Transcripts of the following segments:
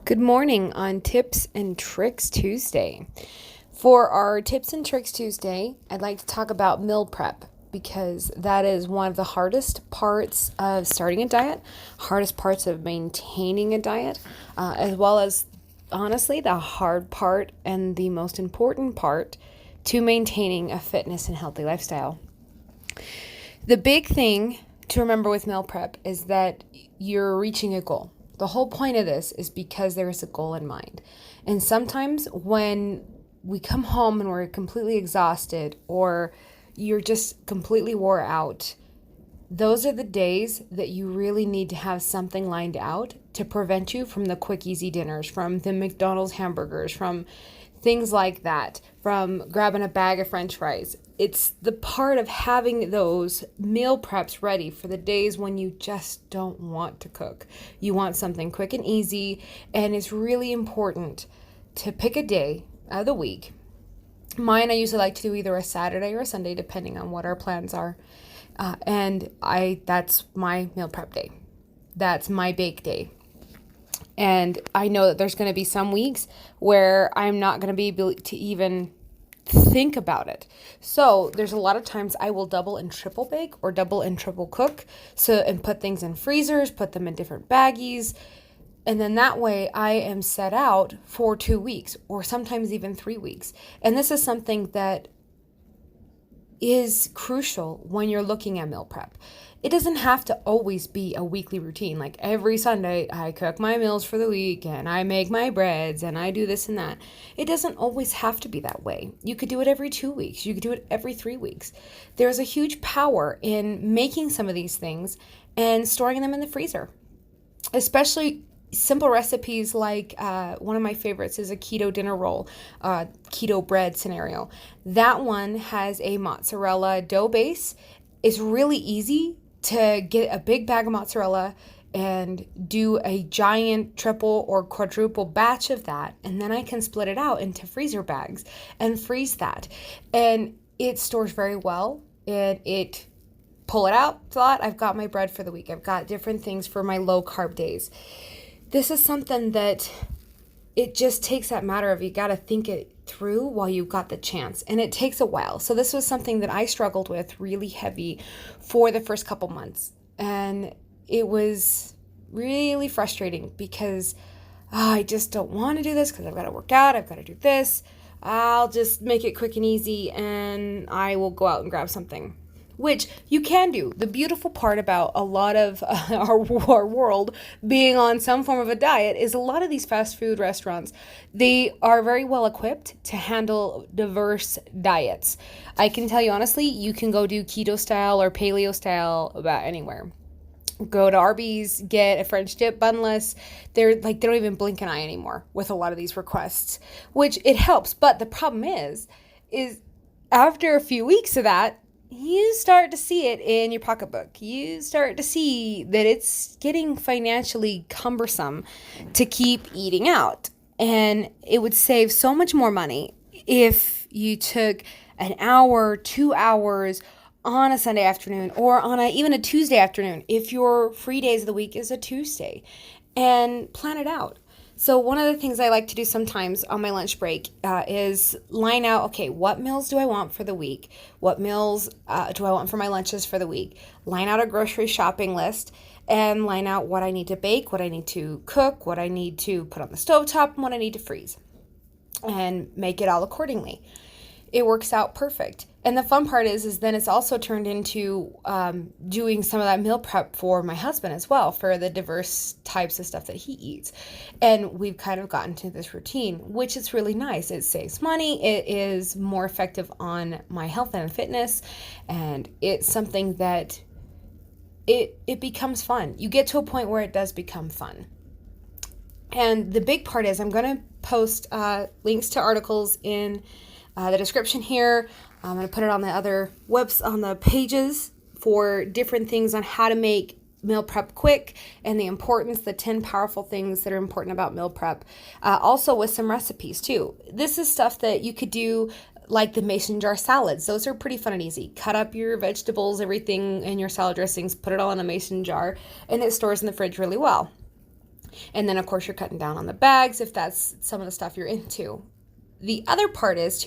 Good morning on Tips and Tricks Tuesday. For our Tips and Tricks Tuesday, I'd like to talk about meal prep because that is one of the hardest parts of starting a diet, hardest parts of maintaining a diet, as well as honestly the hard part and the most important part to maintaining a fitness and healthy lifestyle. The big thing to remember with meal prep is that you're reaching a goal. The whole point of this is because there is a goal in mind. And sometimes when we come home and we're completely exhausted or you're just completely wore out, those are the days that you really need to have something lined out to prevent you from the quick, easy dinners, from the McDonald's hamburgers, from things like that, from grabbing a bag of French fries. It's the part of having those meal preps ready for the days when you just don't want to cook. You want something quick and easy, and it's really important to pick a day of the week. Mine, I usually like to do either a Saturday or a Sunday, depending on what our plans are. That's my meal prep day. That's my bake day. And I know that there's going to be some weeks where I'm not going to be able to even think about it. So there's a lot of times I will double and triple bake or double and triple cook. And put things in freezers, put them in different baggies. And then that way I am set out for 2 weeks or sometimes even 3 weeks. And this is something that is crucial when you're looking at meal prep. It doesn't have to always be a weekly routine. Like every Sunday, I cook my meals for the week and I make my breads and I do this and that. It doesn't always have to be that way. You could do it every 2 weeks. You could do it every 3 weeks. There's a huge power in making some of these things and storing them in the freezer, especially simple recipes like one of my favorites is a keto dinner roll, keto bread scenario. That one has a mozzarella dough base. It's really easy to get a big bag of mozzarella and do a giant triple or quadruple batch of that. And then I can split it out into freezer bags and freeze that. And it stores very well. And it pull it out, thought I've got my bread for the week. I've got different things for my low carb days. This is something that it just takes that matter of you got to think it through while you've got the chance. And it takes a while. So this was something that I struggled with really heavy for the first couple months. And it was really frustrating because I just don't want to do this because I've got to work out. I've got to do this. I'll just make it quick and easy and I will go out and grab something. Which you can do. The beautiful part about a lot of our world being on some form of a diet is a lot of these fast food restaurants, they are very well equipped to handle diverse diets. I can tell you honestly, you can go do keto style or paleo style about anywhere. Go to Arby's, get a French dip bunless. They don't even blink an eye anymore with a lot of these requests, which it helps. But the problem is after a few weeks of that, you start to see it in your pocketbook. You start to see that it's getting financially cumbersome to keep eating out. And it would save so much more money if you took an hour, 2 hours on a Sunday afternoon or on even a Tuesday afternoon, if your free days of the week is a Tuesday, and plan it out. So one of the things I like to do sometimes on my lunch break is line out, okay, what meals do I want for the week? What meals do I want for my lunches for the week? Line out a grocery shopping list and line out what I need to bake, what I need to cook, what I need to put on the stovetop, and what I need to freeze. And make it all accordingly. It works out perfect. And the fun part is then it's also turned into doing some of that meal prep for my husband as well, for the diverse types of stuff that he eats. And we've kind of gotten to this routine, which is really nice. It saves money. It is more effective on my health and fitness. And it's something that it becomes fun. You get to a point where it does become fun. And the big part is I'm going to post links to articles in the description here. I'm going to put it on the other on the pages for different things on how to make meal prep quick and the importance, the 10 powerful things that are important about meal prep. Also with some recipes too. This is stuff that you could do like the mason jar salads. Those are pretty fun and easy. Cut up your vegetables, everything in your salad dressings, put it all in a mason jar, and it stores in the fridge really well. And then, of course, you're cutting down on the bags if that's some of the stuff you're into. The other part is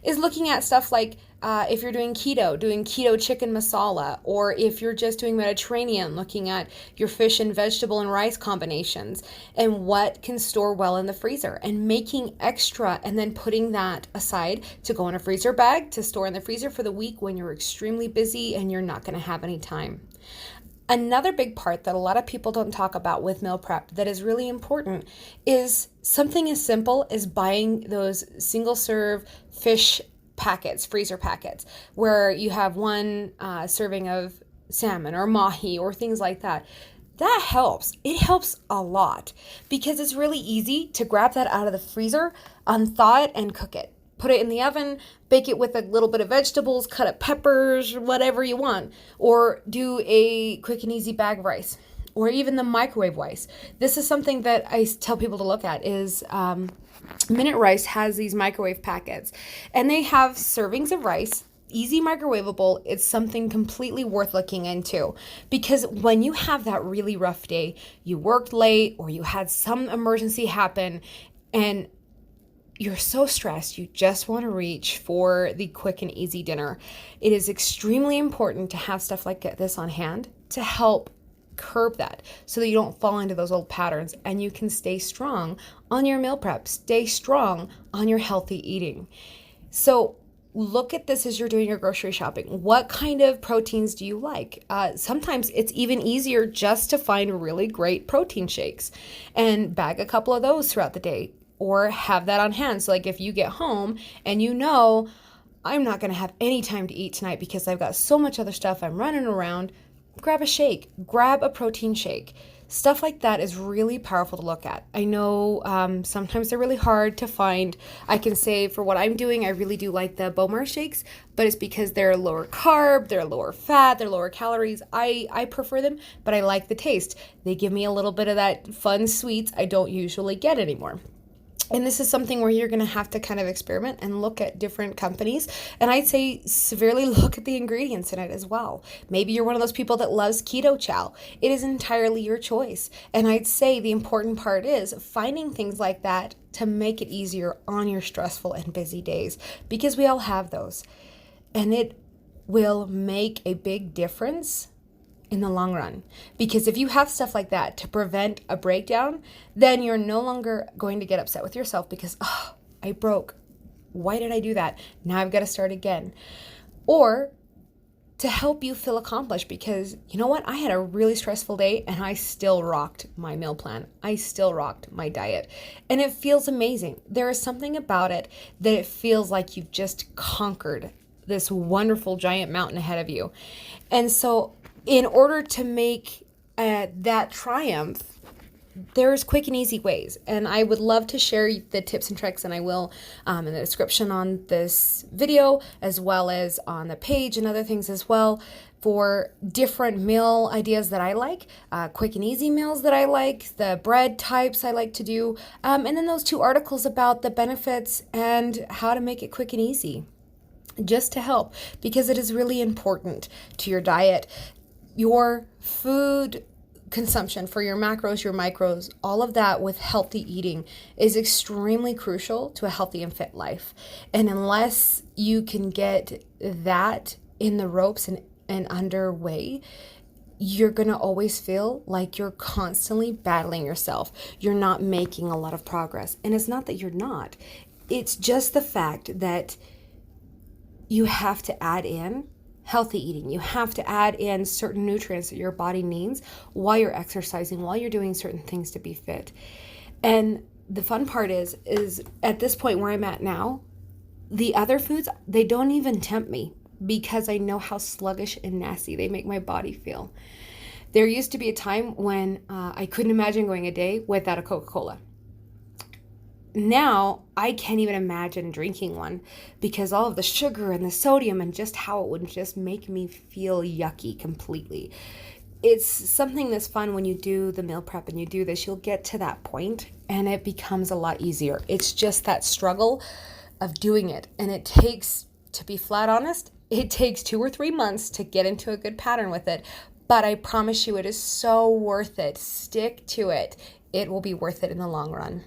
looking at stuff like if you're doing keto chicken masala, or if you're just doing Mediterranean, looking at your fish and vegetable and rice combinations and what can store well in the freezer, and making extra and then putting that aside to go in a freezer bag to store in the freezer for the week when you're extremely busy and you're not going to have any time. Another big part that a lot of people don't talk about with meal prep that is really important is something as simple as buying those single serve fish packets, freezer packets, where you have one serving of salmon or mahi or things like that. That helps. It helps a lot because it's really easy to grab that out of the freezer, unthaw it, and cook it. Put it in the oven, bake it with a little bit of vegetables, cut up peppers, whatever you want, or do a quick and easy bag of rice, or even the microwave rice. This is something that I tell people to look at is Minute Rice has these microwave packets, and they have servings of rice, easy microwavable. It's something completely worth looking into, because when you have that really rough day, you worked late or you had some emergency happen, and you're so stressed, you just want to reach for the quick and easy dinner. It is extremely important to have stuff like this on hand to help curb that so that you don't fall into those old patterns and you can stay strong on your meal prep, stay strong on your healthy eating. So look at this as you're doing your grocery shopping. What kind of proteins do you like? Sometimes it's even easier just to find really great protein shakes and bag a couple of those throughout the day, or have that on hand. So like if you get home and you know, I'm not going to have any time to eat tonight because I've got so much other stuff I'm running around, grab a shake, grab a protein shake. Stuff like that is really powerful to look at. I know sometimes they're really hard to find. I can say for what I'm doing, I really do like the Bomar shakes, but it's because they're lower carb, they're lower fat, they're lower calories. I prefer them, but I like the taste. They give me a little bit of that fun sweets I don't usually get anymore. And this is something where you're going to have to kind of experiment and look at different companies. And I'd say severely look at the ingredients in it as well. Maybe you're one of those people that loves keto chow. It is entirely your choice. And I'd say the important part is finding things like that to make it easier on your stressful and busy days, because we all have those. And it will make a big difference in the long run. Because if you have stuff like that to prevent a breakdown, then you're no longer going to get upset with yourself because, oh, I broke. Why did I do that? Now I've got to start again. Or to help you feel accomplished because, you know what? I had a really stressful day and I still rocked my meal plan. I still rocked my diet. And it feels amazing. There is something about it that it feels like you've just conquered this wonderful giant mountain ahead of you. And so in order to make that triumph, there's quick and easy ways. And I would love to share the tips and tricks, and I will in the description on this video, as well as on the page and other things as well, for different meal ideas that I like, quick and easy meals that I like, the bread types I like to do, and then those 2 articles about the benefits and how to make it quick and easy, just to help, because it is really important to your diet. Your food consumption for your macros, your micros, all of that with healthy eating is extremely crucial to a healthy and fit life. And unless you can get that in the ropes and underway, you're going to always feel like you're constantly battling yourself. You're not making a lot of progress. And it's not that you're not. It's just the fact that you have to add in healthy eating. You have to add in certain nutrients that your body needs while you're exercising, while you're doing certain things to be fit. And the fun part is at this point where I'm at now, the other foods, they don't even tempt me because I know how sluggish and nasty they make my body feel. There used to be a time when I couldn't imagine going a day without a Coca-Cola. Now I can't even imagine drinking one because all of the sugar and the sodium and just how it would just make me feel yucky completely. It's something that's fun when you do the meal prep and you do this. You'll get to that point and it becomes a lot easier. It's just that struggle of doing it. And it takes, to be flat honest, it takes 2 or 3 months to get into a good pattern with it. But I promise you, it is so worth it. Stick to it. it will be worth it in the long run.